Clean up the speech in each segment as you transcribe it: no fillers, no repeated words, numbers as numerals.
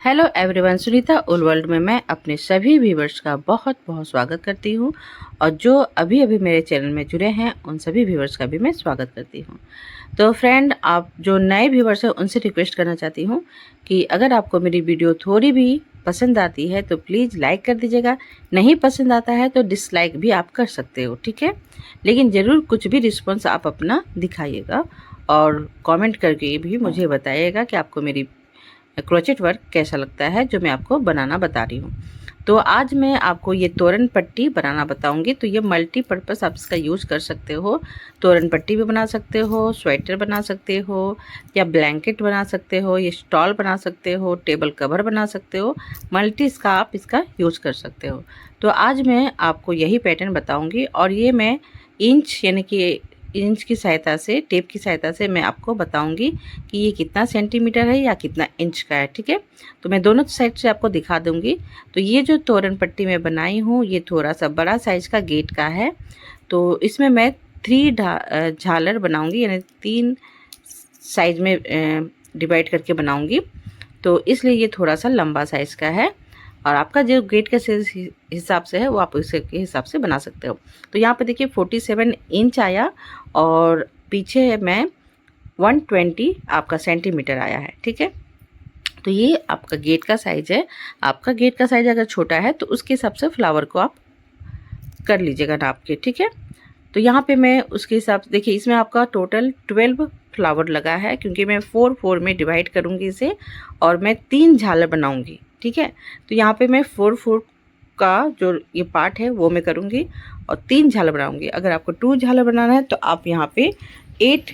Hello everyone, Sunita उल world में मैं अपने सभी व्यूवर्स का बहुत बहुत स्वागत करती हूँ। और जो अभी अभी मेरे चैनल में जुड़े हैं उन सभी व्यूवर्स का भी मैं स्वागत करती हूँ। तो फ्रेंड, आप जो नए व्यूवर्स हैं उनसे रिक्वेस्ट करना चाहती हूँ कि अगर आपको मेरी वीडियो थोड़ी भी पसंद आती है तो प्लीज़ लाइक कर दीजिएगा। नहीं पसंद आता है तो डिसलाइक भी आप कर सकते हो, ठीक है। लेकिन ज़रूर कुछ भी रिस्पॉन्स आप अपना दिखाइएगा और कमेंट करके भी मुझे बताइएगा कि आपको मेरी क्रोचेट वर्क कैसा लगता है जो मैं आपको बनाना बता रही हूँ। तो आज मैं आपको ये तोरण पट्टी बनाना बताऊंगी। तो ये मल्टीपर्पज़ आप इसका यूज़ कर सकते हो। तोरण पट्टी भी बना सकते हो, स्वेटर बना सकते हो, या ब्लैंकेट बना सकते हो, ये स्टॉल बना सकते हो, टेबल कवर बना सकते हो। मल्टी इसका आप इसका यूज़ कर सकते हो। तो आज मैं आपको यही पैटर्न बताऊँगी और ये मैं इंच यानी कि इंच की सहायता से, टेप की सहायता से मैं आपको बताऊंगी कि ये कितना सेंटीमीटर है या कितना इंच का है, ठीक है। तो मैं दोनों साइड से आपको दिखा दूंगी। तो ये जो तोरण पट्टी मैं बनाई हूँ ये थोड़ा सा बड़ा साइज का गेट का है। तो इसमें मैं 3 झालर बनाऊंगी, यानी 3 साइज में डिवाइड करके बनाऊंगी। तो इसलिए ये थोड़ा सा लंबा साइज का है और आपका जो गेट का साइज हिसाब से है वो आप उसके हिसाब से बना सकते हो। तो यहाँ पे देखिए 47 इंच आया और पीछे मैं 120 आपका सेंटीमीटर आया है, ठीक है। तो ये आपका गेट का साइज है। आपका गेट का साइज अगर छोटा है तो उसके हिसाब से फ्लावर को आप कर लीजिएगा नाप के, ठीक है। तो यहाँ पे मैं उसके हिसाब से देखिए, इसमें आपका टोटल 12 फ्लावर लगा है क्योंकि मैं 4 में डिवाइड करूँगी इसे और मैं 3 झालर बनाऊँगी, ठीक है। तो यहाँ पे मैं 4 का जो ये पार्ट है वो मैं करूँगी और 3 झालर बनाऊँगी। अगर आपको 2 झालर बनाना है तो आप यहाँ पे 8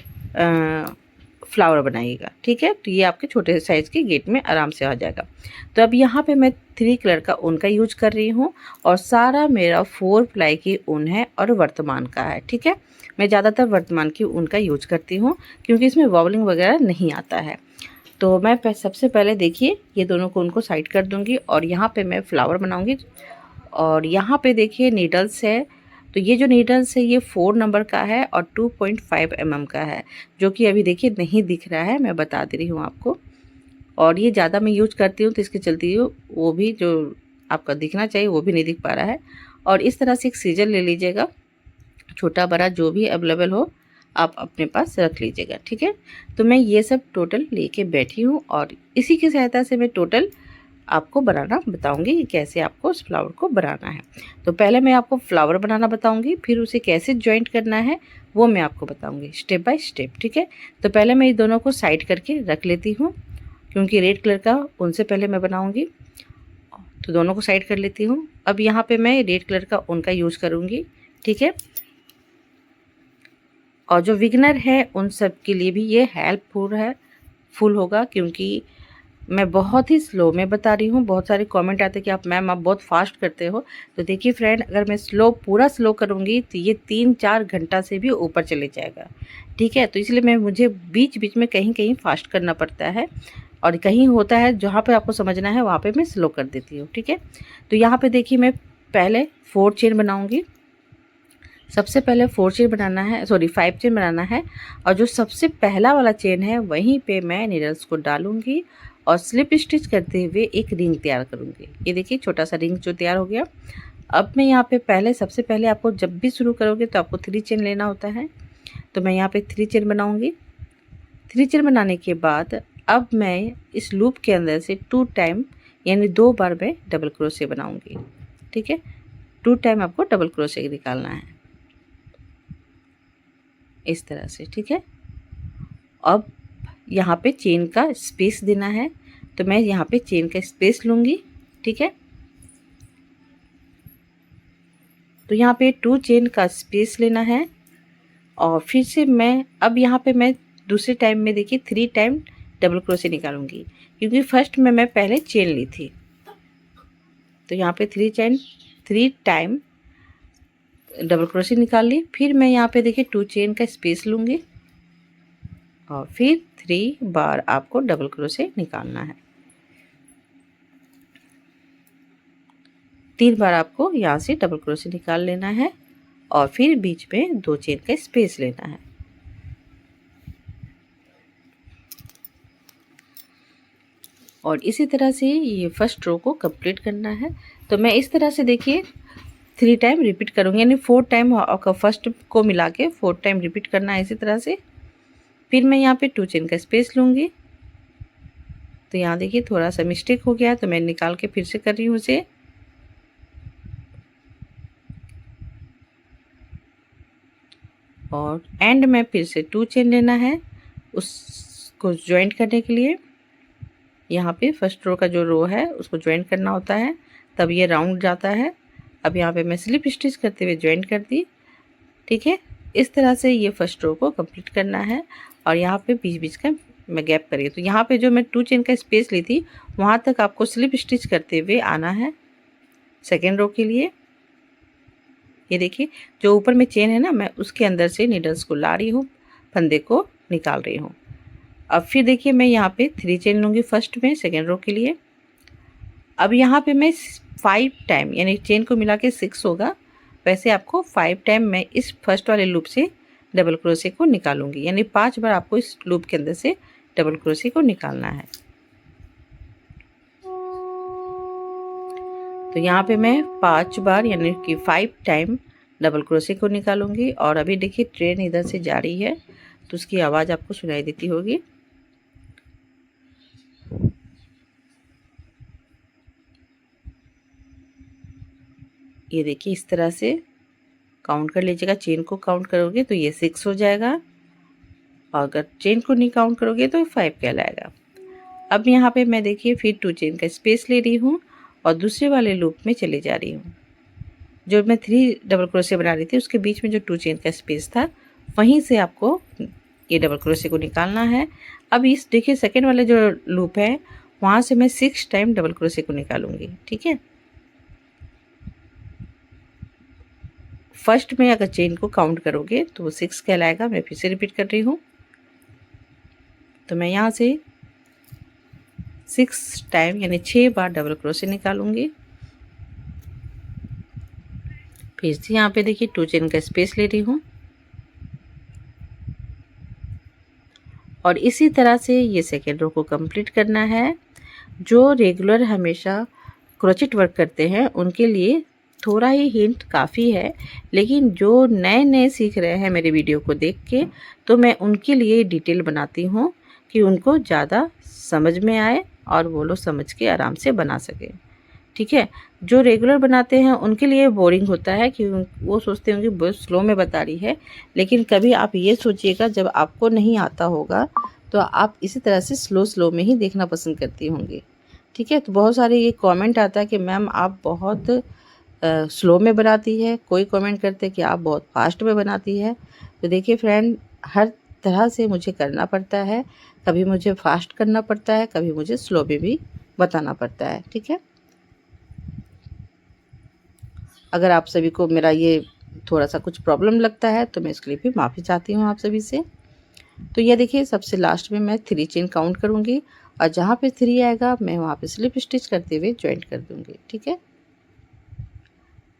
फ्लावर बनाइएगा, ठीक है। तो ये आपके छोटे साइज़ के गेट में आराम से आ जाएगा। तो अब यहाँ पे मैं 3 कलर का ऊन का यूज कर रही हूँ और सारा मेरा 4 प्लाई की ऊन है और वर्तमान का है, ठीक है। मैं ज़्यादातर वर्तमान की ऊन का यूज करती हूँ क्योंकि इसमें वॉबलिंग वगैरह नहीं आता है। तो मैं सबसे पहले देखिए ये दोनों को उनको साइड कर दूँगी और यहाँ पे मैं फ्लावर बनाऊँगी। और यहाँ पे देखिए नीडल्स है। तो ये जो नीडल्स है ये 4 नंबर का है और 2.5 mm का है, जो कि अभी देखिए नहीं दिख रहा है, मैं बता दे रही हूँ आपको। और ये ज़्यादा मैं यूज करती हूँ तो इसके चलते वो भी जो आपका दिखना चाहिए वो भी नहीं दिख पा रहा है। और इस तरह से एक सीजर ले लीजिएगा, छोटा बड़ा जो भी अवेलेबल हो आप अपने पास रख लीजिएगा, ठीक है। तो मैं ये सब टोटल लेके बैठी हूँ और इसी की सहायता से मैं टोटल आपको बनाना बताऊंगी कि कैसे आपको उस फ्लावर को बनाना है। तो पहले मैं आपको फ्लावर बनाना बताऊंगी, फिर उसे कैसे जॉइंट करना है वो मैं आपको बताऊंगी स्टेप बाय स्टेप, ठीक है। तो पहले मैं ये दोनों को साइड करके रख लेती हूँ क्योंकि रेड कलर का उनसे पहले मैं बनाऊंगी। तो दोनों को साइड कर लेती हूँ। अब यहाँ पे मैं रेड कलर का उनका यूज़ करूँगी, ठीक है। और जो विगनर है उन सब के लिए भी ये हेल्पफुल है, फुल होगा, क्योंकि मैं बहुत ही स्लो में बता रही हूँ। बहुत सारे कमेंट आते हैं कि आप मैम आप बहुत फास्ट करते हो। तो देखिए फ्रेंड, अगर मैं पूरा स्लो करूँगी तो ये 3-4 घंटा से भी ऊपर चले जाएगा, ठीक है। तो इसलिए मुझे बीच बीच में कहीं कहीं फास्ट करना पड़ता है और कहीं होता है जहाँ पे आपको समझना है वहाँ पे मैं स्लो कर देती हूँ, ठीक है। तो यहाँ पे देखिए मैं पहले 4 चेन बनाऊँगी। सबसे पहले 4 चेन बनाना है, सॉरी 5 चेन बनाना है। और जो सबसे पहला वाला चेन है वहीं पे मैं नीडल्स को डालूंगी और स्लिप स्टिच करते हुए एक रिंग तैयार करूंगी। ये देखिए छोटा सा रिंग जो तैयार हो गया। अब मैं यहाँ पे सबसे पहले आपको जब भी शुरू करोगे तो आपको 3 चेन लेना होता है। तो मैं यहाँ पे 3 चेन बनाऊंगी। 3 चेन बनाने के बाद अब मैं इस लूप के अंदर से 2 टाइम यानी 2 बार मैं डबल क्रोशे बनाऊंगी, ठीक है। 2 टाइम आपको डबल क्रोशे निकालना है इस तरह से, ठीक है। अब यहाँ पे चेन का स्पेस देना है तो मैं यहाँ पे चेन का स्पेस लूँगी, ठीक है। तो यहाँ पे 2 चेन का स्पेस लेना है और फिर से मैं अब यहाँ पे मैं दूसरे टाइम में देखिए 3 टाइम डबल क्रोशे निकालूंगी क्योंकि फर्स्ट में मैं पहले चेन ली थी। तो यहाँ पे 3 टाइम डबल क्रोशे निकाल ली। फिर मैं यहाँ पे देखिए 2 चेन का स्पेस लूँगी और फिर 3 बार आपको डबल क्रोशे निकालना है। 3 बार आपको यहाँ से डबल क्रोशे निकाल लेना है और फिर बीच में 2 चेन का स्पेस लेना है। और इसी तरह से ये फर्स्ट रो को कंप्लीट करना है। तो मैं इस तरह से देखिए 3 टाइम रिपीट करूँगी, यानी 4 टाइम फर्स्ट को मिला के 4 टाइम रिपीट करना है इसी तरह से। फिर मैं यहाँ पे 2 चेन का स्पेस लूँगी। तो यहाँ देखिए थोड़ा सा मिस्टेक हो गया, तो मैं निकाल के फिर से कर रही हूँ उसे। और एंड में फिर से 2 चेन लेना है उसको ज्वाइंट करने के लिए। यहाँ पे फर्स्ट रो का जो रो है उसको ज्वाइंट करना होता है, तब ये राउंड जाता है। अब यहाँ पे मैं स्लिप स्टिच करते हुए ज्वाइंट कर दी। ठीक है, इस तरह से ये फर्स्ट रो को कंप्लीट करना है। और यहाँ पे बीच बीच का मैं गैप करिए, तो यहाँ पे जो मैं 2 चेन का स्पेस ली थी वहाँ तक आपको स्लिप स्टिच करते हुए आना है सेकेंड रो के लिए। ये देखिए जो ऊपर में चेन है ना, मैं उसके अंदर से नीडल्स को ला रही हूँ, फंदे को निकाल रही हूँ। अब फिर देखिए मैं यहाँ पे 3 चेन लूँगी फर्स्ट में सेकेंड रो के लिए। अब यहाँ पे मैं 5 टाइम, यानी चेन को मिला के 6 होगा, वैसे आपको 5 टाइम मैं इस फर्स्ट वाले लूप से डबल क्रोशे को निकालूंगी, यानी 5 बार आपको इस लूप के अंदर से डबल क्रोशे को निकालना है। तो यहाँ पे मैं 5 बार यानी कि 5 टाइम डबल क्रोशे को निकालूंगी। और अभी देखिए ट्रेन इधर से जा रही है तो उसकी आवाज़ आपको सुनाई देती होगी। ये देखिए इस तरह से काउंट कर लीजिएगा, चेन को काउंट करोगे तो ये 6 हो जाएगा, और अगर चेन को नहीं काउंट करोगे तो 5 कहलाएगा। अब यहाँ पे मैं देखिए फिर 2 चेन का स्पेस ले रही हूँ और दूसरे वाले लूप में चले जा रही हूँ। जो मैं 3 डबल क्रोशे बना रही थी उसके बीच में जो 2 चेन का स्पेस था वहीं से आपको ये डबल क्रोशे को निकालना है। अब इस देखिए सेकेंड वाले जो लूप है वहाँ से मैं 6 टाइम डबल क्रोशे को निकालूंगी। ठीक है, फर्स्ट में अगर चेन को काउंट करोगे तो वो 6 कहलाएगा। मैं फिर से रिपीट कर रही हूँ। तो मैं यहाँ से 6 टाइम यानी 6 बार डबल क्रोशे निकालूंगी। फिर से यहाँ पे देखिए 2 चेन का स्पेस ले रही हूँ और इसी तरह से ये सेकेंड रो को कंप्लीट करना है। जो रेगुलर हमेशा क्रोचेट वर्क करते हैं उनके लिए थोड़ा ही हिंट काफ़ी है, लेकिन जो नए नए सीख रहे हैं मेरे वीडियो को देख के, तो मैं उनके लिए डिटेल बनाती हूँ कि उनको ज़्यादा समझ में आए और वो लोग समझ के आराम से बना सकें। ठीक है, जो रेगुलर बनाते हैं उनके लिए बोरिंग होता है कि वो सोचते होंगे बहुत स्लो में बता रही है, लेकिन कभी आप ये सोचिएगा जब आपको नहीं आता होगा तो आप इसी तरह से स्लो में ही देखना पसंद करती होंगी। ठीक है, तो बहुत सारे ये कमेंट आता है कि मैम आप बहुत स्लो में बनाती है, कोई कमेंट करते हैं कि आप बहुत फास्ट में बनाती है। तो देखिए फ्रेंड, हर तरह से मुझे करना पड़ता है, कभी मुझे फास्ट करना पड़ता है, कभी मुझे स्लो में भी बताना पड़ता है। ठीक है, अगर आप सभी को मेरा ये थोड़ा सा कुछ प्रॉब्लम लगता है तो मैं इसके लिए भी माफ़ी चाहती हूँ आप सभी से। तो ये देखिए सबसे लास्ट में मैं 3 चेन काउंट करूँगी और जहाँ पे 3 आएगा मैं वहाँ पे स्लिप स्टिच करते हुए जॉइंट कर दूँगी। ठीक है,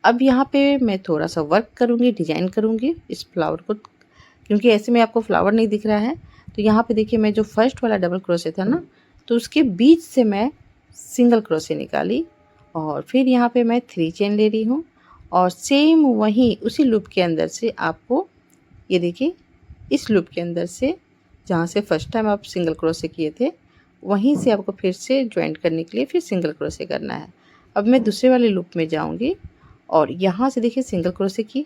अब यहाँ पे मैं थोड़ा सा वर्क करूँगी, डिजाइन करूँगी इस फ्लावर को, क्योंकि ऐसे में आपको फ्लावर नहीं दिख रहा है। तो यहाँ पे देखिए मैं जो फर्स्ट वाला डबल क्रोशे था ना, तो उसके बीच से मैं सिंगल क्रोशे निकाली और फिर यहाँ पे मैं 3 चेन ले रही हूँ और सेम वहीं उसी लूप के अंदर से आपको ये देखिए इस लूप के अंदर से जहाँ से फर्स्ट टाइम आप सिंगल क्रोशे किए थे वहीं से आपको फिर से ज्वाइंट करने के लिए फिर सिंगल क्रोशे करना है। अब मैं दूसरे वाले लूप में जाऊँगी और यहाँ से देखिए सिंगल क्रोशे की।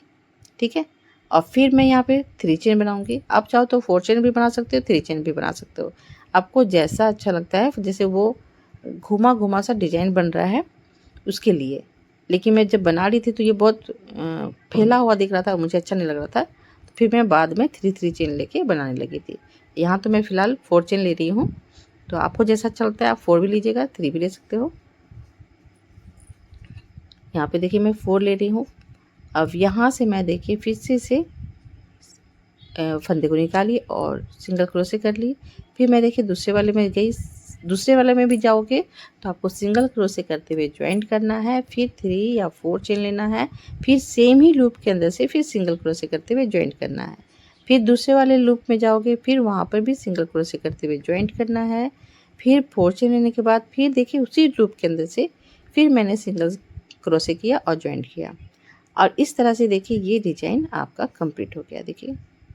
ठीक है, और फिर मैं यहाँ पे 3 चेन बनाऊँगी। आप चाहो तो 4 चेन भी बना सकते हो, 3 चेन भी बना सकते हो, आपको जैसा अच्छा लगता है। जैसे वो घुमा घुमा सा डिजाइन बन रहा है उसके लिए, लेकिन मैं जब बना रही थी तो ये बहुत फैला हुआ दिख रहा था, मुझे अच्छा नहीं लग रहा था, तो फिर मैं बाद में 3 चेन लेके बनाने लगी थी। यहाँ तो मैं फ़िलहाल 4 चेन ले रही हूँ, तो आपको जैसा अच्छा लगता है आप 4 भी लीजिएगा, 3 भी ले सकते हो। यहाँ पे देखिए मैं 4 ले रही हूँ। अब यहाँ से मैं देखिए फिर से फंदे को निकाली और सिंगल क्रोशे कर ली। फिर मैं देखिए दूसरे वाले में गई, दूसरे वाले में भी जाओगे तो आपको सिंगल क्रोशे करते हुए ज्वाइंट करना है, फिर 3 या 4 चेन लेना है, फिर सेम ही लूप के अंदर से फिर सिंगल क्रोशे करते हुए ज्वाइंट करना है। फिर दूसरे वाले लूप में जाओगे, फिर वहाँ पर भी सिंगल क्रोशे करते हुए ज्वाइंट करना है, फिर 4 चेन लेने के बाद फिर देखिए उसी लूप के अंदर से फिर मैंने सिंगल क्रोशे किया और जॉइंट किया। और इस तरह से देखिए ये डिजाइन आपका कंप्लीट हो गया। देखिए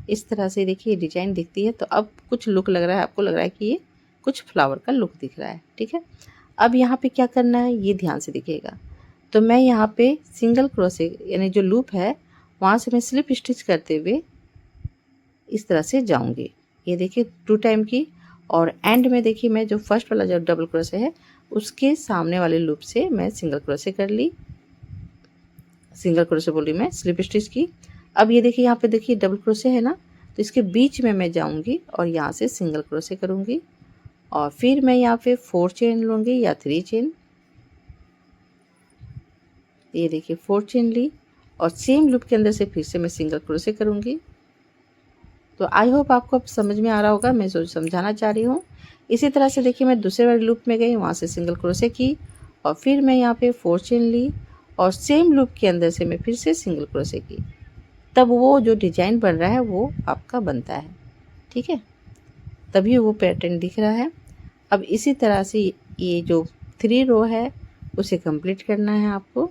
इस तरह से देखिए ये डिजाइन दिखती है। तो अब कुछ लुक लग रहा है, आपको लग रहा है कि ये कुछ फ्लावर का लुक दिख रहा है। ठीक है, अब यहाँ पे क्या करना है ये ध्यान से देखिएगा। तो मैं यहाँ पे सिंगल क्रोशे यानी जो लूप है वहाँ से मैं स्लिप स्टिच करते हुए इस तरह से जाऊंगी। ये देखिए 2 टाइम की, और एंड में देखिए मैं जो फर्स्ट वाला जो डबल क्रोशे है उसके सामने वाले लूप से मैं सिंगल क्रोशे कर ली, सिंगल क्रोशे बोल रही मैं, स्लिप स्टिच की। अब ये देखिए यहाँ पे देखिए डबल क्रोशे है ना, तो इसके बीच में मैं जाऊंगी और यहाँ से सिंगल क्रोशे करूंगी और फिर मैं यहाँ पे 4 चेन लूँगी या 3 चेन। ये देखिए 4 चेन ली और सेम लूप के अंदर से फिर से मैं सिंगल क्रोशे करूँगी। तो आई होप आपको अब समझ में आ रहा होगा मैं जो समझाना चाह रही हूँ। इसी तरह से देखिए मैं दूसरे वाले लूप में गई, वहाँ से सिंगल क्रोशे की और फिर मैं यहाँ पे 4 चेन ली और सेम लूप के अंदर से मैं फिर से सिंगल क्रोशे की। तब वो जो डिजाइन बन रहा है वो आपका बनता है। ठीक है, तभी वो पैटर्न दिख रहा है। अब इसी तरह से ये जो 3 रो है उसे कंप्लीट करना है आपको।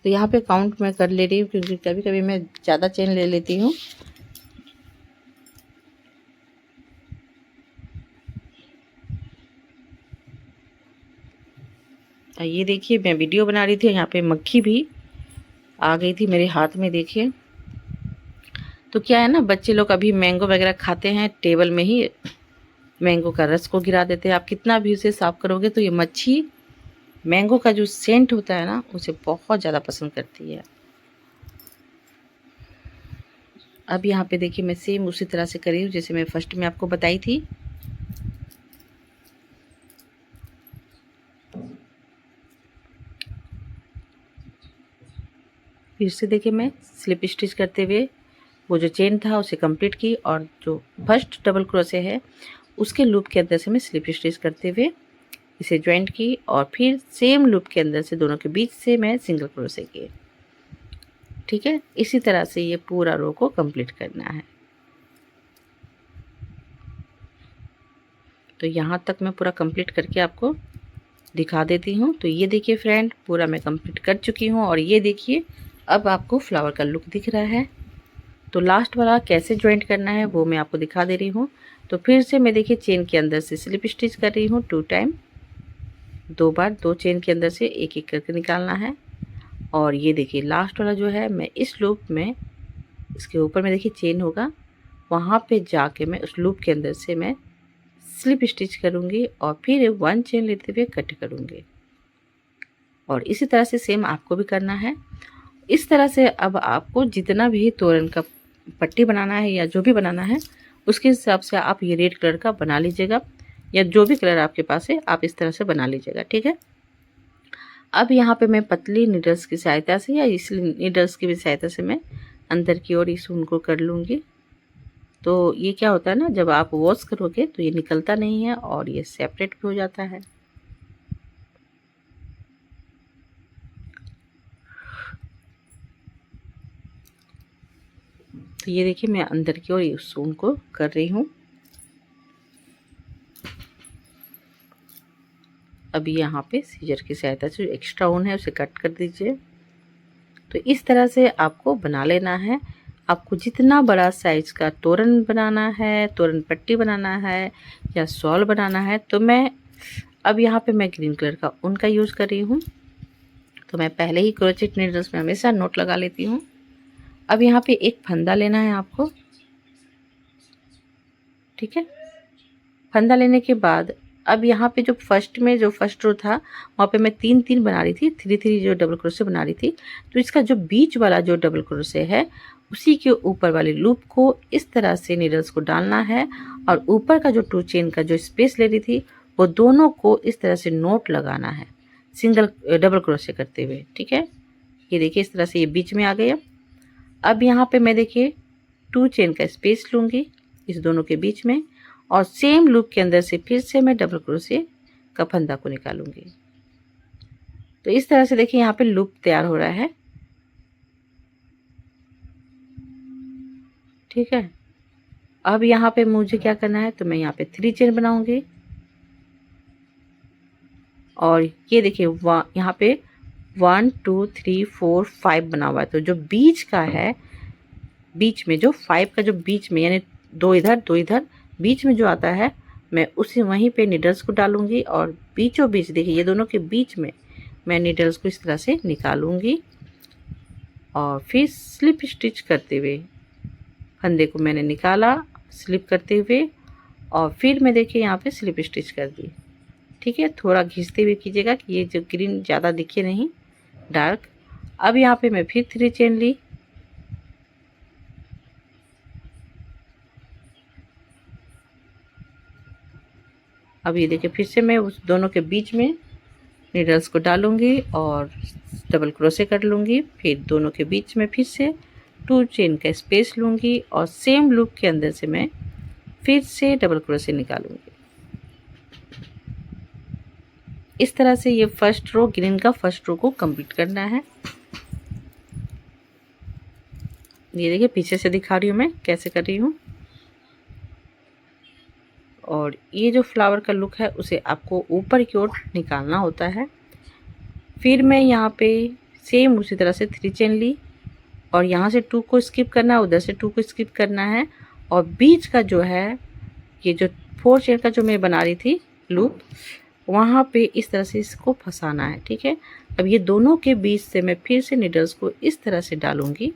तो यहाँ पे काउंट मैं कर ले रही हूँ क्योंकि कभी कभी मैं ज़्यादा चेन ले लेती हूँ। ये देखिए मैं वीडियो बना रही थी, यहाँ पे मक्खी भी आ गई थी मेरे हाथ में। देखिए तो क्या है ना, बच्चे लोग अभी मैंगो वगैरह खाते हैं, टेबल में ही मैंगो का रस को गिरा देते हैं। आप कितना भी उसे साफ करोगे तो ये मच्छी मैंगो का जो सेंट होता है ना उसे बहुत ज़्यादा पसंद करती है। अब यहाँ पे देखिए मैं सेम उसी तरह से करी हूँ जैसे मैं फर्स्ट में आपको बताई थी। फिर से देखिए मैं स्लिप स्टिच करते हुए वो जो चेन था उसे कंप्लीट की और जो फर्स्ट डबल क्रोशे है उसके लूप के अंदर से मैं स्लिप स्टिच करते हुए इसे ज्वाइंट की और फिर सेम लूप के अंदर से दोनों के बीच से मैं सिंगल क्रोशे किए। ठीक है, इसी तरह से ये पूरा रो को कंप्लीट करना है। तो यहाँ तक मैं पूरा कंप्लीट करके आपको दिखा देती हूँ। तो ये देखिए फ्रेंड पूरा मैं कंप्लीट कर चुकी हूँ और ये देखिए अब आपको फ्लावर का लुक दिख रहा है। तो लास्ट वाला कैसे ज्वाइंट करना है वो मैं आपको दिखा दे रही हूँ। तो फिर से मैं देखिए चेन के अंदर से स्लिप स्टिच कर रही हूँ 2 टाइम, 2 बार 2 चेन के अंदर से एक एक करके निकालना है। और ये देखिए लास्ट वाला जो है मैं इस लूप में इसके ऊपर में देखिए चेन होगा, वहाँ पे जाके मैं उस लूप के अंदर से मैं स्लिप स्टिच करूँगी और फिर 1 चेन लेते हुए कट करूँगी। और इसी तरह से सेम आपको भी करना है। इस तरह से अब आपको जितना भी तोरण का पट्टी बनाना है या जो भी बनाना है उसके हिसाब से आप ये रेड कलर का बना लीजिएगा या जो भी कलर आपके पास है आप इस तरह से बना लीजिएगा। ठीक है, अब यहाँ पे मैं पतली नीडल्स की सहायता से या इस नीडल्स की भी सहायता से मैं अंदर की ओर इस ऊन को कर लूँगी। तो ये क्या होता है ना, जब आप वॉश करोगे तो ये निकलता नहीं है और ये सेपरेट भी हो जाता है। तो ये देखिए मैं अंदर की ओर इस ऊन को कर रही हूँ। अभी यहाँ पे सीजर की सहायता से जो एक्स्ट्रा ऊन है उसे कट कर दीजिए। तो इस तरह से आपको बना लेना है। आपको जितना बड़ा साइज़ का तोरण बनाना है, तोरण पट्टी बनाना है या शॉल बनाना है, तो मैं अब यहाँ पे मैं ग्रीन कलर का ऊन का यूज़ कर रही हूँ। तो मैं पहले ही क्रोचेट नीडल्स में हमेशा नोट लगा लेती हूँ। अब यहाँ पे एक फंदा लेना है आपको। ठीक है, फंदा लेने के बाद अब यहाँ पे जो फर्स्ट में जो फर्स्ट रो था वहाँ पे मैं 3-3 बना रही थी, 3-3 जो डबल क्रोशे बना रही थी। तो इसका जो बीच वाला जो डबल क्रोशे है उसी के ऊपर वाले लूप को इस तरह से नीडल्स को डालना है और ऊपर का जो 2 चेन का जो स्पेस ले रही थी वो दोनों को इस तरह से नोट लगाना है सिंगल डबल क्रोशे करते हुए। ठीक है, ये देखिए इस तरह से ये बीच में आ गया। अब यहाँ पे मैं देखिए 2 चेन का स्पेस लूँगी इस दोनों के बीच में और सेम लूप के अंदर से फिर से मैं डबल क्रोशे का फंदा को निकालूंगी। तो इस तरह से देखिए यहाँ पे लूप तैयार हो रहा है। ठीक है, अब यहाँ पे मुझे क्या करना है, तो मैं यहाँ पे 3 चेन बनाऊंगी और ये देखिए यहाँ पे 1 2 3 4 5 बना हुआ है। तो जो बीच का है, बीच में जो 5 का जो बीच में यानी 2 इधर 2 इधर बीच में जो आता है, मैं उसी वहीं पे नीडल्स को डालूंगी और बीचों बीच देखिए ये दोनों के बीच में मैं नीडल्स को इस तरह से निकालूंगी और फिर स्लिप स्टिच करते हुए फंदे को मैंने निकाला स्लिप करते हुए और फिर मैं देखिए यहाँ पे स्लिप स्टिच कर दी। ठीक है, थोड़ा घिसते हुए कीजिएगा कि ये जो ग्रीन ज़्यादा दिखे नहीं, डार्क। अब यहाँ पे मैं फिर 3 चेन ली अब ये देखिए फिर से मैं उस दोनों के बीच में नीडल्स को डालूंगी और डबल क्रोशे कर लूँगी। फिर दोनों के बीच में फिर से 2 चेन का स्पेस लूँगी और सेम लूप के अंदर से मैं फिर से डबल क्रोशे निकालूंगी। इस तरह से ये फर्स्ट रो, ग्रीन का फर्स्ट रो को कंप्लीट करना है। ये देखिए पीछे से दिखा रही हूँ मैं कैसे कर रही हूँ। और ये जो फ्लावर का लुक है उसे आपको ऊपर की ओर निकालना होता है। फिर मैं यहाँ पे सेम उसी तरह से 3 चेन ली और यहाँ से 2 को स्किप करना है, उधर से 2 को स्किप करना है और बीच का जो है ये जो 4 चेन का जो मैं बना रही थी लूप, वहाँ पे इस तरह से इसको फंसाना है। ठीक है, अब ये दोनों के बीच से मैं फिर से नीडल्स को इस तरह से डालूंगी,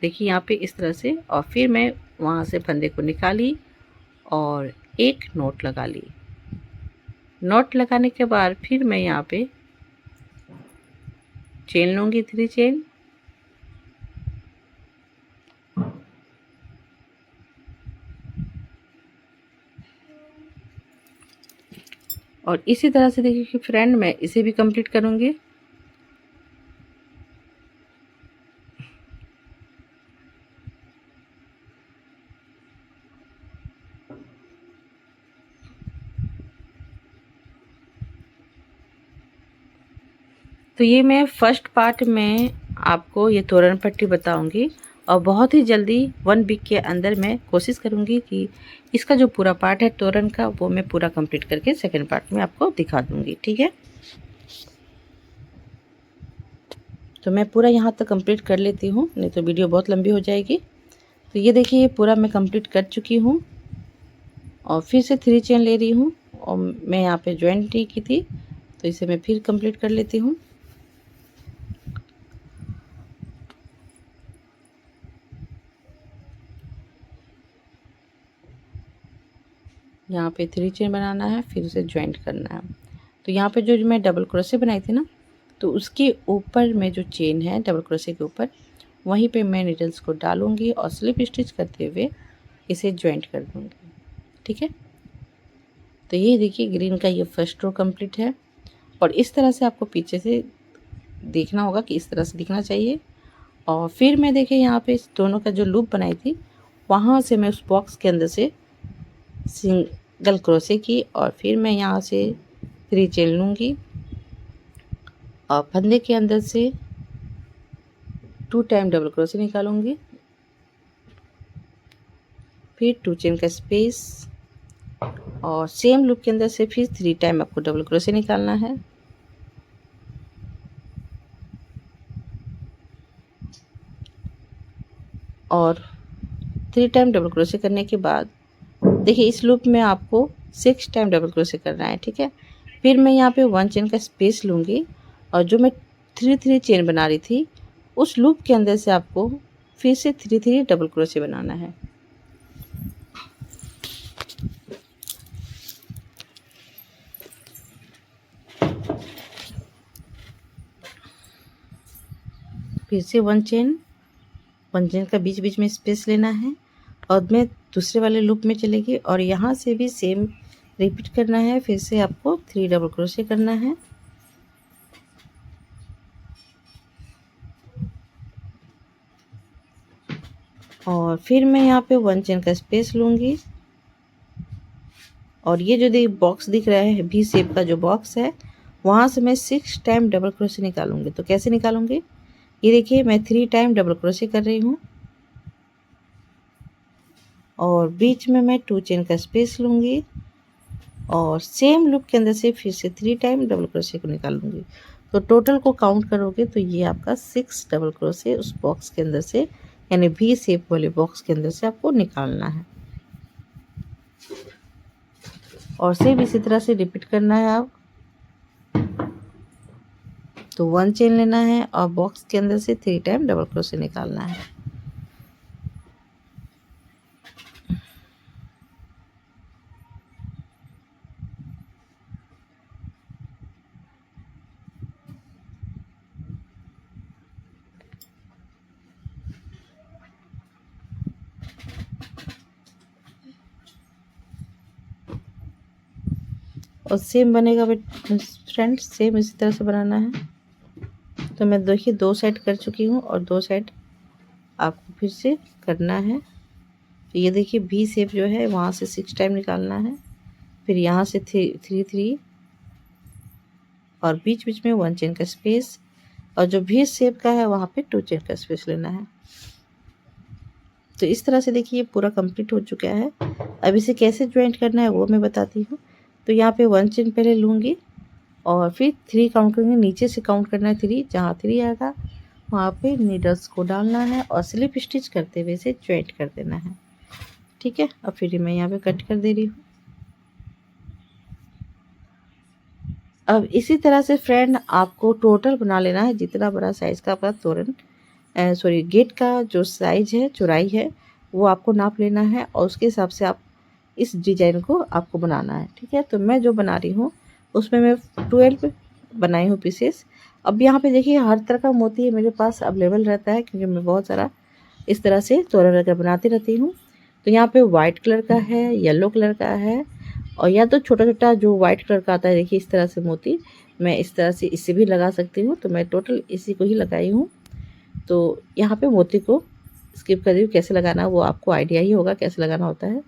देखिए यहाँ पे इस तरह से, और फिर मैं वहाँ से फंदे को निकाली और एक नोट लगा ली। नोट लगाने के बाद फिर मैं यहाँ पे चेन लूँगी 3 चेन और इसी तरह से देखिए कि फ्रेंड मैं इसे भी कंप्लीट करूँगी। तो ये मैं फर्स्ट पार्ट में आपको ये तोरण पट्टी बताऊंगी और बहुत ही जल्दी 1 वीक के अंदर मैं कोशिश करूंगी कि इसका जो पूरा पार्ट है तोरण का वो मैं पूरा कंप्लीट करके सेकंड पार्ट में आपको दिखा दूंगी। ठीक है, तो मैं पूरा यहाँ तक कंप्लीट कर लेती हूँ, नहीं तो वीडियो बहुत लंबी हो जाएगी। तो ये देखिए ये पूरा मैं कंप्लीट कर चुकी हूँ और फिर से 3 चेन ले रही हूँ और मैं यहाँ पे ज्वाइंट की थी तो इसे मैं फिर कंप्लीट कर लेती हूँ। यहाँ पे 3 चेन बनाना है, फिर उसे ज्वाइंट करना है। तो यहाँ पे जो मैं डबल क्रोशे बनाई थी ना, तो उसके ऊपर में जो चेन है डबल क्रोशे के ऊपर, वहीं पे मैं नीडल्स को डालूंगी और स्लिप स्टिच करते हुए इसे ज्वाइंट कर दूंगी। ठीक है, तो ये देखिए ग्रीन का ये फर्स्ट रो कंप्लीट है और इस तरह से आपको पीछे से देखना होगा कि इस तरह से दिखना चाहिए। और फिर मैं देखिए यहाँ पे इस दोनों का जो लूप बनाई थी वहाँ से मैं उस बॉक्स के अंदर से सिंगल क्रोशे की और फिर मैं यहाँ से 3 चेन लूँगी और फंदे के अंदर से 2 टाइम डबल क्रोशे निकालूंगी, फिर 2 चेन का स्पेस और सेम लूप के अंदर से फिर 3 टाइम आपको डबल क्रोशे निकालना है। और 3 टाइम डबल क्रोशे करने के बाद देखिए इस लूप में आपको 6 टाइम डबल क्रोशे करना है। ठीक है, फिर मैं यहाँ पे 1 चेन का स्पेस लूँगी और जो मैं 3 चेन बना रही थी उस लूप के अंदर से आपको फिर से 3 डबल क्रोशे बनाना है। फिर से 1 चेन का बीच बीच में स्पेस लेना है और मैं दूसरे वाले लूप में चलेगी और यहाँ से भी सेम रिपीट करना है। फिर से आपको 3 डबल क्रोशे करना है और फिर मैं यहाँ पे 1 चेन का स्पेस लूँगी और ये जो बॉक्स दिख रहा है भी शेप का जो बॉक्स है वहाँ से मैं 6 टाइम डबल क्रोशे निकालूंगी। तो कैसे निकालूंगी, ये देखिए मैं 3 टाइम डबल क्रोशे कर रही हूँ और बीच में मैं 2 चेन का स्पेस लूँगी और सेम लूप के अंदर से फिर से 3 टाइम डबल क्रोशिया को निकालूंगी। तो टोटल को काउंट करोगे तो ये आपका 6 डबल क्रोशिया उस बॉक्स के अंदर से, यानी वी शेप वाले बॉक्स के अंदर से आपको निकालना है। और सेम इसी तरह से रिपीट करना है आप। तो 1 चेन लेना है और बॉक्स के अंदर से 3 टाइम डबल क्रोशिया निकालना है। और सेम बनेगा फ्रेंड्स, सेम इसी तरह से बनाना है। तो मैं देखिए 2 साइड कर चुकी हूँ और 2 साइड आपको फिर से करना है। तो ये देखिए वी शेप जो है वहाँ से 6 टाइम निकालना है, फिर यहाँ से 3 और बीच बीच में 1 चेन का स्पेस, और जो वी शेप का है वहाँ पे 2 चेन का स्पेस लेना है। तो इस तरह से देखिए ये पूरा कंप्लीट हो चुका है। अब इसे कैसे ज्वाइंट करना है वो मैं बताती हूँ। तो यहाँ पे 1 चेन पहले लूँगी और फिर 3 काउंट करूँगी। नीचे से काउंट करना है 3, जहाँ 3 आएगा वहाँ पे नीडल्स को डालना है और स्लिप स्टिच करते हुए इसे ज्वाइंट कर देना है। ठीक है, अब फिर मैं यहाँ पे कट कर दे रही हूँ। अब इसी तरह से फ्रेंड आपको टोटल बना लेना है, जितना बड़ा साइज़ का आपका तोरण गेट का जो साइज़ है, चौड़ाई है, वो आपको नाप लेना है और उसके हिसाब से आप इस डिज़ाइन को आपको बनाना है। ठीक है, तो मैं जो बना रही हूँ उसमें मैं 12 बनाई हूँ पीसेस। अब यहाँ पे देखिए हर तरह का मोती मेरे पास अवेलेबल रहता है, क्योंकि मैं बहुत सारा इस तरह से तोरण वगैरह बनाती रहती हूँ। तो यहाँ पे वाइट कलर का है, येलो कलर का है, और या तो छोटा छोटा जो वाइट कलर का आता है, देखिए इस तरह से मोती मैं इस तरह से इसे भी लगा सकती हूँ। तो मैं टोटल इसी को ही लगाई हूँ। तो यहाँ पे मोती को स्किप कर रही हूँ, कैसे लगाना है वो आपको आइडिया ही होगा कैसे लगाना होता है।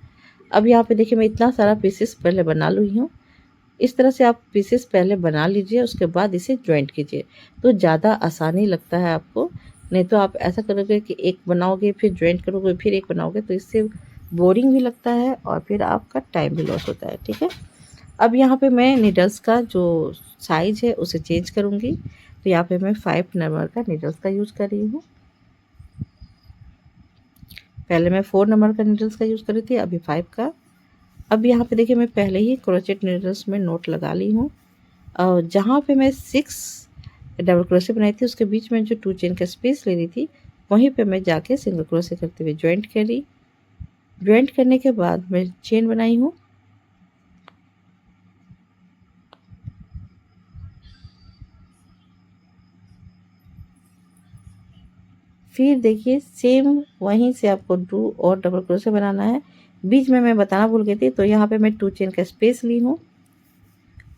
अब यहाँ पे देखिए मैं इतना सारा पीसेस पहले बना ली हूँ। इस तरह से आप पीसेस पहले बना लीजिए, उसके बाद इसे ज्वाइंट कीजिए, तो ज़्यादा आसानी लगता है आपको। नहीं तो आप ऐसा करोगे कि एक बनाओगे फिर ज्वाइंट करोगे फिर एक बनाओगे, तो इससे बोरिंग भी लगता है और फिर आपका टाइम भी लॉस होता है। ठीक है, अब यहाँ पे मैं नीडल्स का जो साइज़ है उसे चेंज करूँगी। तो यहाँ पे मैं 5 नंबर का नीडल्स का यूज़ कर रही हूँ। पहले मैं 4 नंबर का नीडल्स का यूज़ कर रही थी, अभी 5 का। अब यहाँ पे देखिए मैं पहले ही क्रोचेट नीडल्स में नोट लगा ली हूँ, और जहाँ पे मैं 6 डबल क्रोशे बनाई थी उसके बीच में जो 2 चेन का स्पेस ले रही थी, वहीं पे मैं जाके सिंगल क्रोशे करते हुए ज्वाइंट करी। ज्वाइंट करने के बाद मैं चेन बनाई हूँ। फिर देखिए सेम वहीं से आपको 2 और डबल क्रोशे बनाना है। बीच में मैं बताना भूल गई थी, तो यहाँ पे मैं 2 चेन का स्पेस ली हूँ,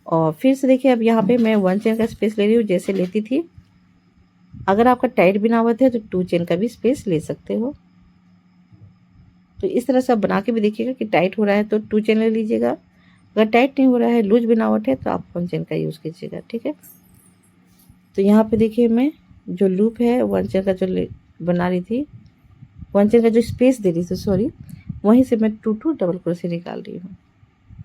और फिर से देखिए अब यहाँ पे मैं 1 चेन का स्पेस ले रही हूँ जैसे लेती थी। अगर आपका टाइट बिना हुआ है तो 2 चेन का भी स्पेस ले सकते हो। तो इस तरह से आप बना के भी देखिएगा कि टाइट हो रहा है तो 2 चेन ले लीजिएगा, अगर टाइट नहीं हो रहा है, लूज बनावट है, तो आप 1 चेन का यूज़ कीजिएगा। ठीक है, तो यहाँ पे देखिए मैं जो लूप है 1 चेन का जो बना रही थी, 1 चेन का जो स्पेस दे रही थी सॉरी, वहीं से मैं 2 डबल क्रोशे निकाल रही हूँ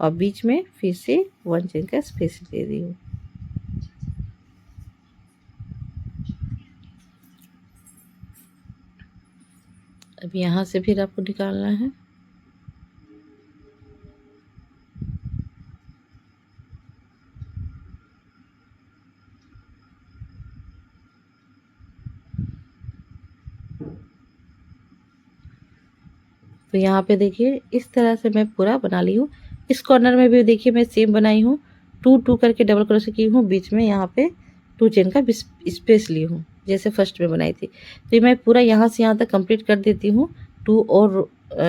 और बीच में फिर से 1 चेन का स्पेस दे रही हूँ। अब यहाँ से फिर आपको निकालना है। तो यहाँ पे देखिए इस तरह से मैं पूरा बना ली हूँ। इस कॉर्नर में भी देखिए मैं सेम बनाई हूँ, 2 करके डबल क्रोशे की हूँ, बीच में यहाँ पे 2 चेन का स्पेस ली हूँ जैसे फर्स्ट में बनाई थी। तो मैं पूरा यहाँ से यहाँ तक कंप्लीट कर देती हूँ। 2 और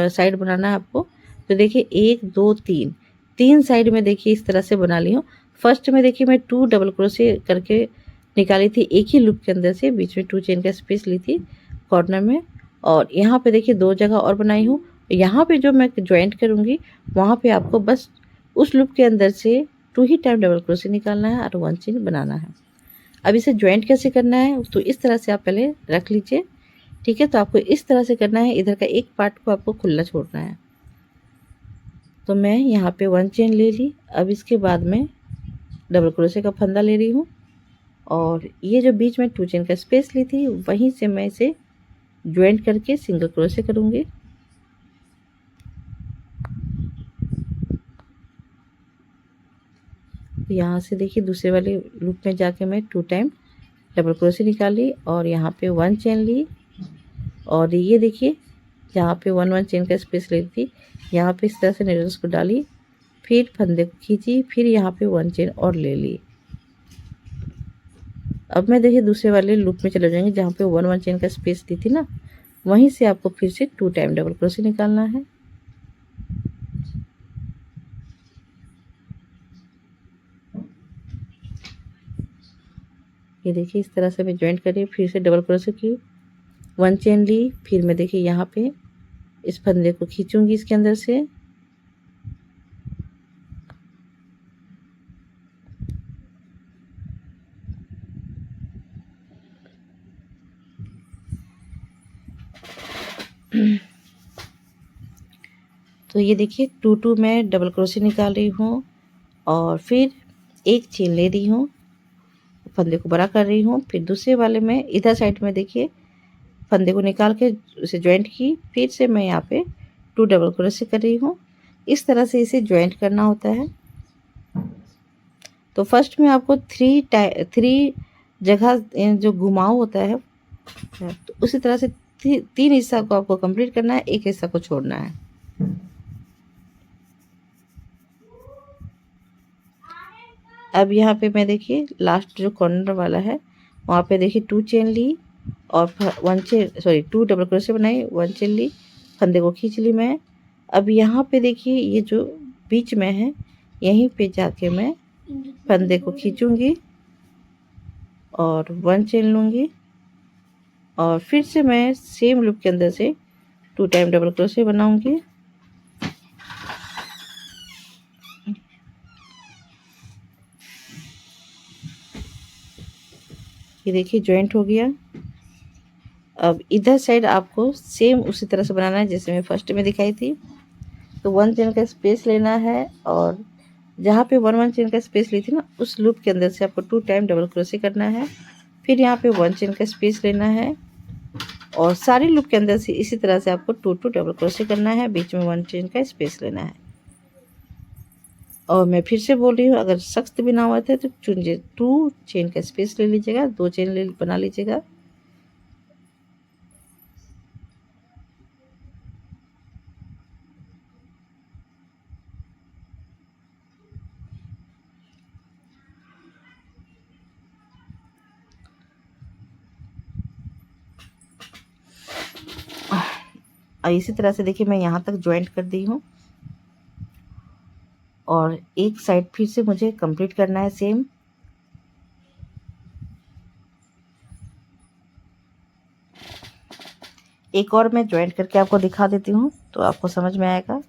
साइड बनाना है आपको। तो देखिए 1 2 3 साइड में देखिए इस तरह से बना ली हूँ। फर्स्ट में देखिए मैं 2 डबल क्रोशे करके निकाली थी एक ही लूप के अंदर से, बीच में 2 चेन का स्पेस ली थी कॉर्नर में, और यहाँ पे देखिए 2 जगह और बनाई हूँ। यहाँ पे जो मैं ज्वाइंट करूँगी वहाँ पे आपको बस उस लूप के अंदर से 2 ही टाइम डबल क्रोशे निकालना है और 1 चेन बनाना है। अब इसे ज्वाइंट कैसे करना है, तो इस तरह से आप पहले रख लीजिए। ठीक है, तो आपको इस तरह से करना है, इधर का एक पार्ट को आपको खुला छोड़ना है। तो मैं यहाँ पे 1 चेन ले ली। अब इसके बाद में डबल क्रोशे का फंदा ले रही हूँ और ये जो बीच में 2 चेन का स्पेस ली थी वहीं से मैं इसे ज्वाइंट करके सिंगल क्रोशे करूँगी। यहाँ से देखिए दूसरे वाले लूप में जाके मैं 2 टाइम डबल क्रोशे निकाली और यहाँ पे 1 चेन ली और ये देखिए जहाँ पे 1 चेन का स्पेस ली थी यहाँ पे इस तरह से नीडल्स को डाली, फिर फंदे को खींची, फिर यहाँ पे 1 चेन और ले ली। अब मैं देखिए दूसरे वाले लूप में चले जाएंगे जहाँ पे 1 चेन का स्पेस दी थी ना, वहीं से आपको फिर से 2 टाइम डबल क्रोशे निकालना है। ये देखिए इस तरह से मैं ज्वाइंट करी, फिर से डबल क्रोशे की, 1 चेन ली, फिर मैं देखिए यहाँ पे इस फंदे को खींचूंगी इसके अंदर से, तो ये देखिए 2 मैं डबल क्रोशे निकाल रही हूँ और फिर 1 चेन ले रही हूँ, फंदे को बड़ा कर रही हूँ, फिर दूसरे वाले में इधर साइड में देखिए फंदे को निकाल के उसे ज्वाइंट की, फिर से मैं यहाँ पे 2 डबल क्रोशे कर रही हूँ। इस तरह से इसे ज्वाइंट करना होता है। तो फर्स्ट में आपको 3 जगह जो घुमाव होता है तो उसी तरह से 3 हिस्सा को आपको कंप्लीट करना है, 1 हिस्सा को छोड़ना है। अब यहाँ पे मैं देखिए लास्ट जो कॉर्नर वाला है वहाँ पे देखिए 2 चेन ली और 2 डबल क्रोशे बनाई, 1 चेन ली, फंदे को खींच ली मैं। अब यहाँ पे देखिए ये जो बीच में है यहीं पे जाके मैं फंदे को खींचूंगी और 1 चेन लूँगी और फिर से मैं सेम लूप के अंदर से 2 टाइम डबल क्रोशे बनाऊंगी। ये देखिए ज्वाइंट हो गया। अब इधर साइड आपको सेम उसी तरह से बनाना है जैसे मैं फर्स्ट में दिखाई थी। तो 1 चेन का स्पेस लेना है और जहाँ पे 1 चेन का स्पेस ली थी ना उस लूप के अंदर से आपको 2 टाइम डबल क्रोशे करना है। फिर यहाँ पे 1 चेन का स्पेस लेना है और सारी लूप के अंदर से इसी तरह से आपको 2 डबल क्रोशे करना है, बीच में 1 चेन का स्पेस लेना है। और मैं फिर से बोल रही हूँ, अगर सख्त भी ना हुआ था तो चुनिए 2 चेन का स्पेस ले लीजिएगा, 2 चेन ले बना लीजिएगा। और इसी तरह से देखिए मैं यहाँ तक ज्वाइंट कर दी हूँ और एक साइड फिर से मुझे कंप्लीट करना है सेम। एक और मैं ज्वाइंट करके आपको दिखा देती हूँ तो आपको समझ में आएगा।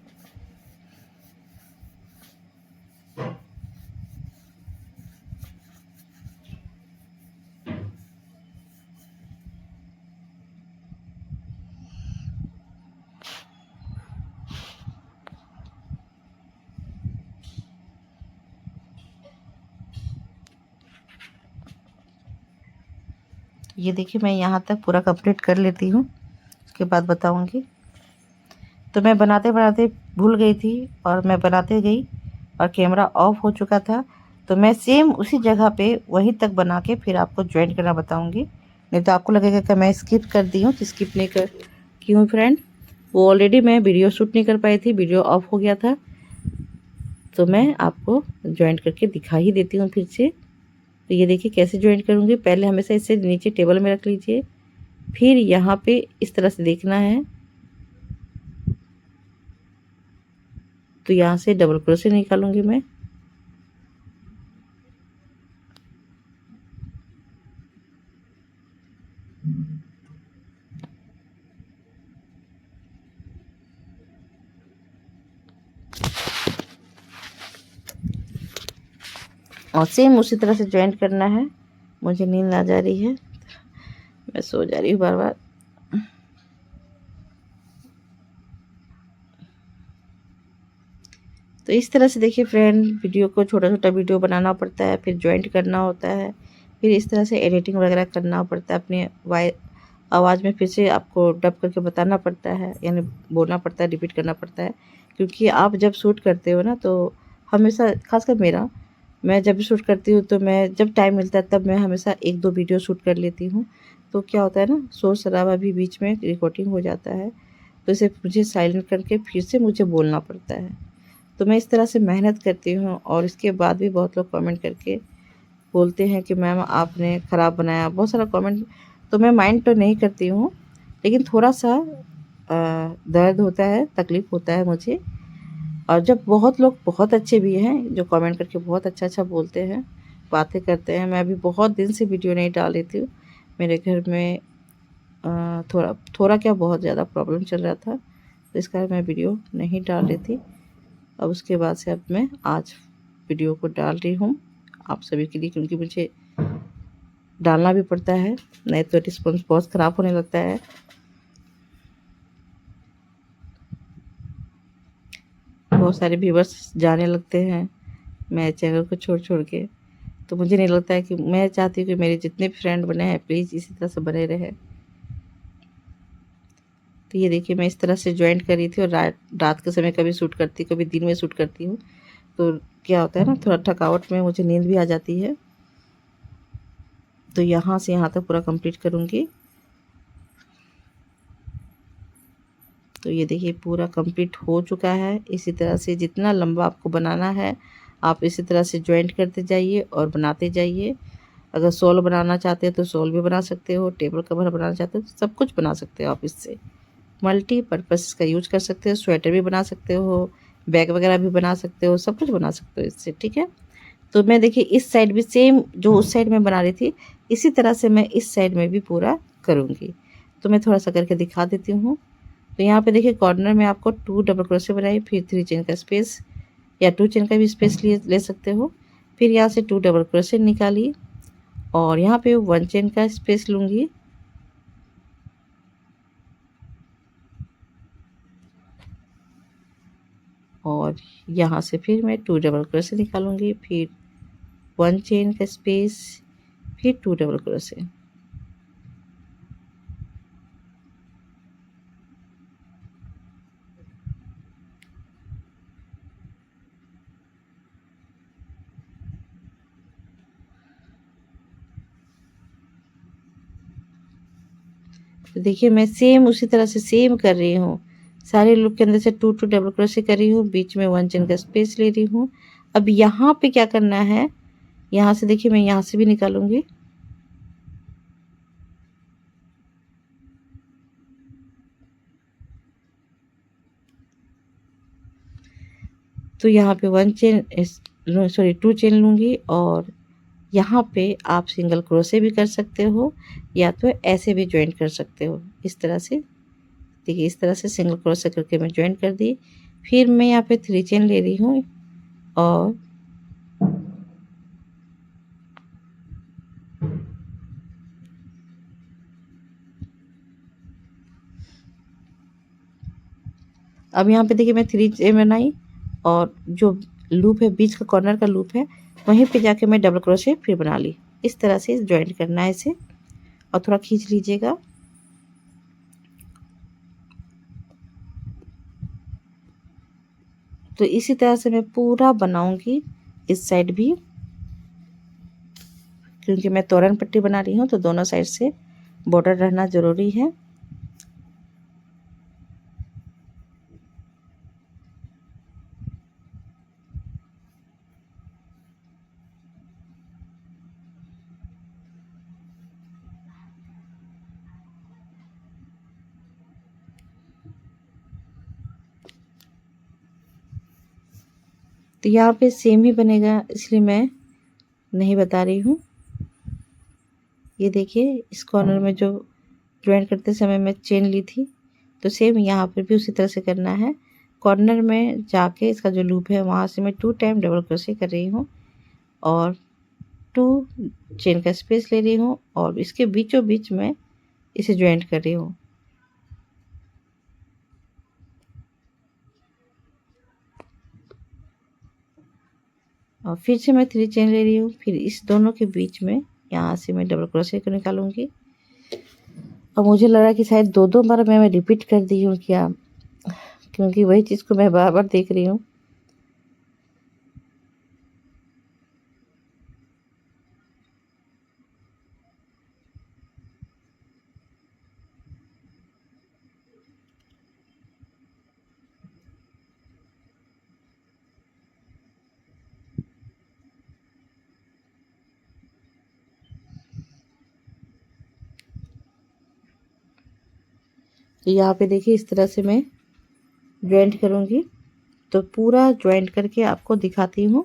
ये देखिए मैं यहाँ तक पूरा कंप्लीट कर लेती हूँ, उसके बाद बताऊँगी। तो मैं बनाते बनाते भूल गई थी और मैं बनाते गई और कैमरा ऑफ हो चुका था। तो मैं सेम उसी जगह पे वहीं तक बना के फिर आपको ज्वाइंट करना बताऊँगी, नहीं तो आपको लगेगा कि मैं स्किप कर दी हूँ। तो स्किप नहीं कर क्यों फ्रेंड, वो ऑलरेडी मैं वीडियो शूट नहीं कर पाई थी, वीडियो ऑफ हो गया था। तो मैं आपको ज्वाइंट करके दिखा ही देती हूँ फिर से। तो ये देखिए कैसे ज्वाइंट करूँगी। पहले हमेशा इसे नीचे टेबल में रख लीजिए, फिर यहाँ पे इस तरह से देखना है। तो यहाँ से डबल क्रोशे निकालूंगी मैं। और सेम उसी तरह से ज्वाइंट करना है। मुझे नींद आ जा रही है, मैं सो जा रही हूँ बार बार। तो इस तरह से देखिए फ्रेंड, वीडियो को छोटा छोटा वीडियो बनाना पड़ता है, फिर जॉइंट करना होता है, फिर इस तरह से एडिटिंग वगैरह करना पड़ता है। अपनी आवाज़ में फिर से आपको डब करके बताना पड़ता है, यानी बोलना पड़ता है, रिपीट करना पड़ता है। क्योंकि आप जब शूट करते हो ना, तो हमेशा खासकर मैं जब भी शूट करती हूँ तो मैं जब टाइम मिलता है तब मैं हमेशा 1-2 वीडियो शूट कर लेती हूँ। तो क्या होता है ना, शोर शराबा भी बीच में रिकॉर्डिंग हो जाता है, तो इसे मुझे साइलेंट करके फिर से मुझे बोलना पड़ता है। तो मैं इस तरह से मेहनत करती हूँ और इसके बाद भी बहुत लोग कमेंट करके बोलते हैं कि मैम आपने ख़राब बनाया, बहुत सारा कमेंट। तो मैं माइंड तो नहीं करती हूँ, लेकिन थोड़ा-सा दर्द होता है, तकलीफ़ होता है मुझे। और जब बहुत लोग बहुत अच्छे भी हैं, जो कमेंट करके बहुत अच्छा-अच्छा बोलते हैं, बातें करते हैं। मैं अभी बहुत दिन से वीडियो नहीं डाल रही थी। मेरे घर में थोड़ा थोड़ा क्या बहुत ज़्यादा प्रॉब्लम चल रहा था, तो इस कारण मैं वीडियो नहीं डाल रही थी। अब उसके बाद से अब मैं आज वीडियो को डाल रही हूँ आप सभी के लिए, क्योंकि मुझे डालना भी पड़ता है, नहीं तो रिस्पॉन्स बहुत ख़राब होने लगता है। बहुत सारे व्यूवर्स जाने लगते हैं मेरे चैनल को छोड़ छोड़ के। तो मुझे नहीं लगता है कि, मैं चाहती हूँ कि मेरे जितने भी फ्रेंड बने हैं प्लीज़ इसी तरह से बने रहें। तो ये देखिए मैं इस तरह से जॉइंट कर रही थी, और रात के समय कभी शूट करती, कभी दिन में शूट करती हूँ। तो क्या होता है ना, थोड़ा थकावट में मुझे नींद भी आ जाती है। तो यहाँ से यहाँ तक पूरा कंप्लीट करूँगी। तो ये देखिए पूरा कंप्लीट हो चुका है। इसी तरह से जितना लंबा आपको बनाना है, आप इसी तरह से जॉइंट करते जाइए और बनाते जाइए। अगर शॉल बनाना चाहते हैं तो शॉल भी बना सकते हो, टेबल कवर बनाना चाहते हो तो सब कुछ बना सकते हो आप इससे। मल्टीपर्पज़ इसका यूज़ कर सकते हो, स्वेटर भी बना सकते हो, बैग वगैरह भी बना सकते हो, सब कुछ बना सकते हो इससे, ठीक है। तो मैं देखिए इस साइड भी सेम जो उस साइड में बना रही थी, इसी तरह से मैं इस साइड में भी पूरा करूँगी। तो मैं थोड़ा सा करके दिखा देती हूँ। तो यहाँ पे देखिए कॉर्नर में आपको 2 डबल क्रोशे बनाइए, फिर 3 चेन का स्पेस या 2 चेन का भी स्पेस ले सकते हो। फिर यहाँ से 2 डबल क्रोशे निकालिए और यहाँ पे 1 चेन का स्पेस लूँगी, और यहाँ से फिर मैं 2 डबल क्रोशे निकालूँगी, फिर 1 चेन का स्पेस, फिर 2 डबल क्रोशे। तो देखिए मैं सेम उसी तरह से सेम कर रही हूँ। सारे लूप के अंदर से 2 डबल क्रोशे कर रही हूँ, बीच में 1 चेन का स्पेस ले रही हूँ। अब यहाँ पे क्या करना है, यहाँ से देखिए मैं यहाँ से भी निकालूँगी। तो यहाँ पे 1 चेन सॉरी 2 चेन लूँगी, और यहाँ पे आप सिंगल क्रोशे भी कर सकते हो, या तो ऐसे भी जॉइन कर सकते हो इस तरह से। देखिए इस तरह से सिंगल क्रोशे करके मैं जॉइन कर दी। फिर मैं यहाँ पे 3 चेन ले रही हूँ, और अब यहाँ पे देखिए मैं 3 चेन बनाई, और जो लूप है बीच का कॉर्नर का लूप है, वहीं पे जाके मैं डबल क्रोशे फिर बना ली। इस तरह से जॉइंट करना है इसे, और थोड़ा खींच लीजिएगा। तो इसी तरह से मैं पूरा बनाऊंगी इस साइड भी, क्योंकि मैं तोरण पट्टी बना रही हूँ तो दोनों साइड से बॉर्डर रहना ज़रूरी है। तो यहाँ पे सेम ही बनेगा, इसलिए मैं नहीं बता रही हूँ। ये देखिए इस कॉर्नर में जो ज्वाइन करते समय मैं चेन ली थी, तो सेम यहाँ पर भी उसी तरह से करना है। कॉर्नर में जाके इसका जो लूप है वहाँ से मैं 2 टाइम डबल क्रोशे कर रही हूँ, और 2 चेन का स्पेस ले रही हूँ, और इसके बीचों बीच में इसे ज्वाइंट कर रही हूँ। और फिर से मैं 3 चेन ले रही हूँ। फिर इस दोनों के बीच में यहाँ से मैं डबल क्रोशिया को निकालूंगी। और मुझे लग रहा है कि शायद 2-2 बार मैं रिपीट कर दी हूँ क्या, क्योंकि वही चीज़ को मैं बार-बार देख रही हूँ। तो यहाँ पे देखिए इस तरह से मैं जॉइंट करूँगी। तो पूरा जॉइंट करके आपको दिखाती हूँ,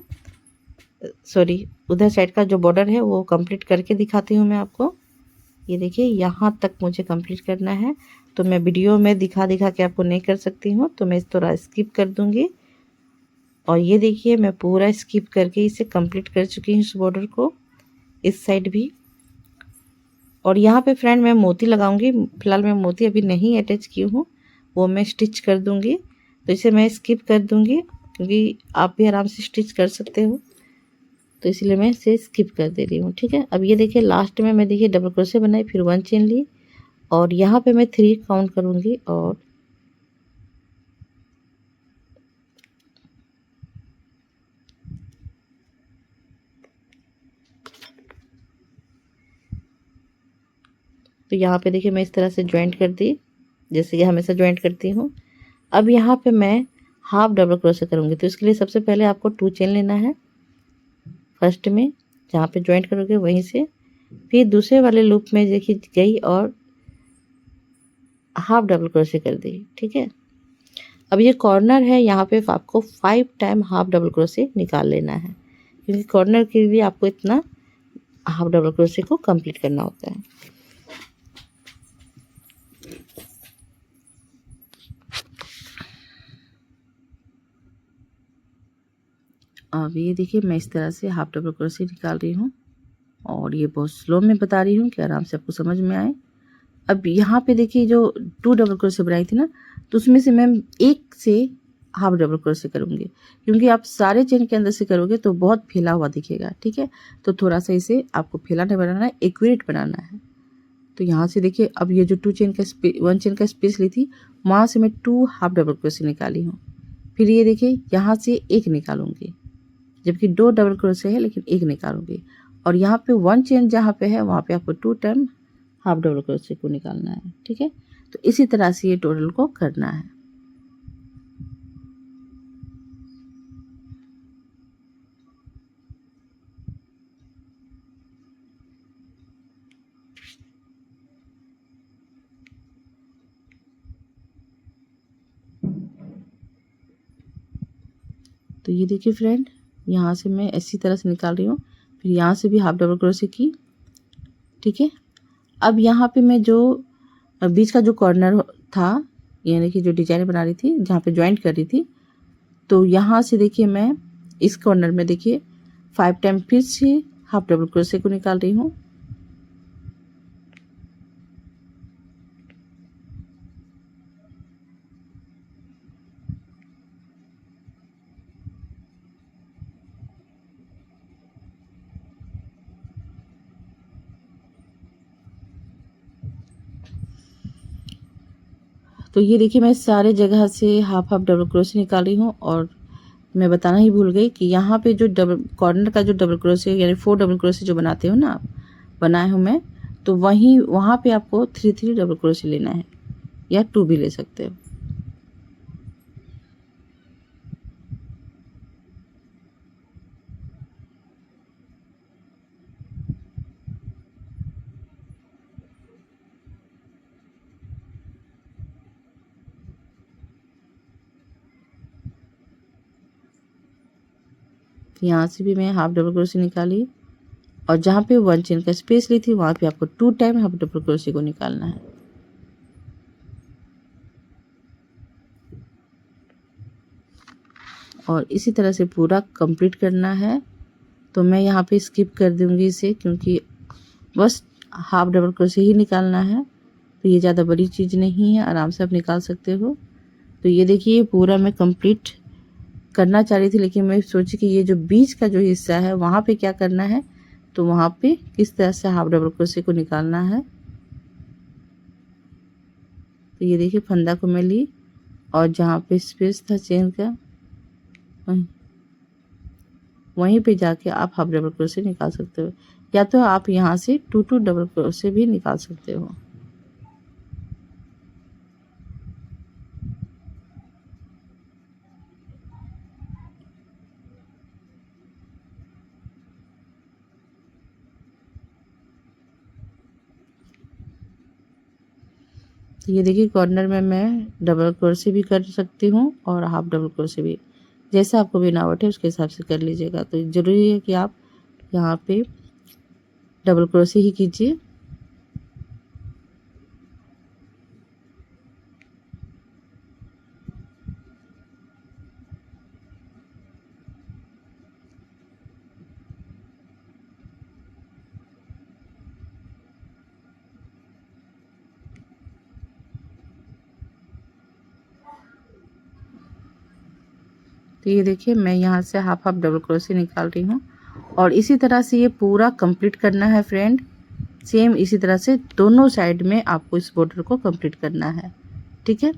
सॉरी उधर साइड का जो बॉर्डर है वो कंप्लीट करके दिखाती हूँ मैं आपको। ये देखिए यहाँ तक मुझे कंप्लीट करना है। तो मैं वीडियो में दिखा दिखा के आपको नहीं कर सकती हूँ, तो मैं इस थोड़ा स्किप कर दूँगी। और ये देखिए मैं पूरा स्किप करके इसे कंप्लीट कर चुकी हूँ इस बॉर्डर को, इस साइड भी। और यहाँ पे फ्रेंड मैं मोती लगाऊंगी। फिलहाल मैं मोती अभी नहीं अटैच की हूँ, वो मैं स्टिच कर दूंगी। तो इसे मैं स्किप कर दूंगी क्योंकि आप भी आराम से स्टिच कर सकते हो, तो इसलिए मैं इसे स्किप कर दे रही हूँ। ठीक है, अब ये देखिए लास्ट में मैं देखिए डबल क्रोशिया बनाई, फिर 1 चेन ली और यहाँ पे मैं 3 काउंट करूँगी। और तो यहाँ पे देखिए मैं इस तरह से ज्वाइंट कर दी, जैसे कि हमेशा ज्वाइंट करती हूँ। अब यहाँ पे मैं हाफ डबल क्रोशिया करूँगी। तो इसके लिए सबसे पहले आपको 2 चेन लेना है फर्स्ट में, जहाँ पे ज्वाइंट करोगे वहीं से। फिर दूसरे वाले लूप में देखिए गई और हाफ डबल क्रोशिया कर दी। ठीक है, अब ये कॉर्नर है, यहाँ पे आपको 5 टाइम हाफ डबल क्रोशिया निकाल लेना है, क्योंकि कॉर्नर के लिए आपको इतना हाफ डबल क्रोशिया को कंप्लीट करना होता है। अब ये देखिए मैं इस तरह से हाफ डबल क्रोशिया निकाल रही हूँ और ये बहुत स्लो में बता रही हूँ कि आराम से आपको समझ में आए। अब यहाँ पे देखिए जो 2 डबल क्रोशिया बनाई थी ना, तो उसमें से मैं एक से हाफ डबल क्रोशिया करूँगी, क्योंकि आप सारे चेन के अंदर से करोगे तो बहुत फैला हुआ दिखेगा। ठीक है, तो थोड़ा सा इसे आपको फैला नहीं बनाना है, एक्यूरेट बनाना है। तो यहाँ से देखिए अब ये जो 1 चेन का स्पेस ली थी, वहाँ से मैं 2 हाफ डबल क्रोशिया निकाली हूँ। फिर ये देखिए यहाँ से एक निकालूंगी, जबकि 2 डबल क्रोशिया है लेकिन एक निकालूंगी। और यहाँ पे 1 चेन जहाँ पे है वहाँ पे आपको 2 टाइम हाफ डबल क्रोशिया को निकालना है। ठीक है, तो इसी तरह से ये टोटल को करना है। तो ये देखिए फ्रेंड, यहाँ से मैं इसी तरह से निकाल रही हूँ, फिर यहाँ से भी हाफ डबल क्रोशिया की। ठीक है, अब यहाँ पे मैं जो बीच का जो कॉर्नर था, यानी कि जो डिजाइन बना रही थी जहाँ पे ज्वाइंट कर रही थी, तो यहाँ से देखिए मैं इस कॉर्नर में देखिए 5 टाइम फिर से हाफ डबल क्रोशिया को निकाल रही हूँ। तो ये देखिए मैं सारे जगह से हाफ हाफ डबल क्रोशिया निकाल रही हूँ। और मैं बताना ही भूल गई कि यहाँ पे जो डबल कॉर्नर का जो डबल क्रोशिया यानी 4 डबल क्रोशिया जो बनाते हो ना आप, बनाए हूँ मैं, तो वहीं वहाँ पे आपको 3 डबल क्रोशिया लेना है, या 2 भी ले सकते हो। यहाँ से भी मैं हाफ डबल क्रोशिया निकाली और जहाँ पे 1 चेन का स्पेस ली थी वहाँ पे आपको 2 टाइम हाफ डबल क्रोशिया को निकालना है। और इसी तरह से पूरा कंप्लीट करना है। तो मैं यहाँ पे स्किप कर दूँगी इसे, क्योंकि बस हाफ डबल क्रोशिया ही निकालना है, तो ये ज़्यादा बड़ी चीज़ नहीं है, आराम से आप निकाल सकते हो। तो ये देखिए पूरा मैं कंप्लीट करना चाह रही थी, लेकिन मैं सोची कि ये जो बीच का जो हिस्सा है वहाँ पे क्या करना है, तो वहाँ पे किस तरह से हाफ डबल क्रोशे को निकालना है। तो ये देखिए फंदा को मैं ली और जहाँ पे स्पेस था चेन का वहीं पे जाके आप हाफ डबल क्रोशे निकाल सकते हो, या तो आप यहाँ से 2 डबल क्रोशे भी निकाल सकते हो। तो ये देखिए कॉर्नर में मैं डबल क्रोशे भी कर सकती हूँ और हाफ डबल क्रोशे भी, जैसा आपको बनावट है उसके हिसाब से कर लीजिएगा। तो ज़रूरी है कि आप यहाँ पे डबल क्रोशे ही कीजिए। तो ये देखिए मैं यहाँ से हाफ हाफ डबल क्रोशे निकाल रही हूँ और इसी तरह से ये पूरा कंप्लीट करना है फ्रेंड। सेम इसी तरह से दोनों साइड में आपको इस बॉर्डर को कंप्लीट करना है, ठीक है।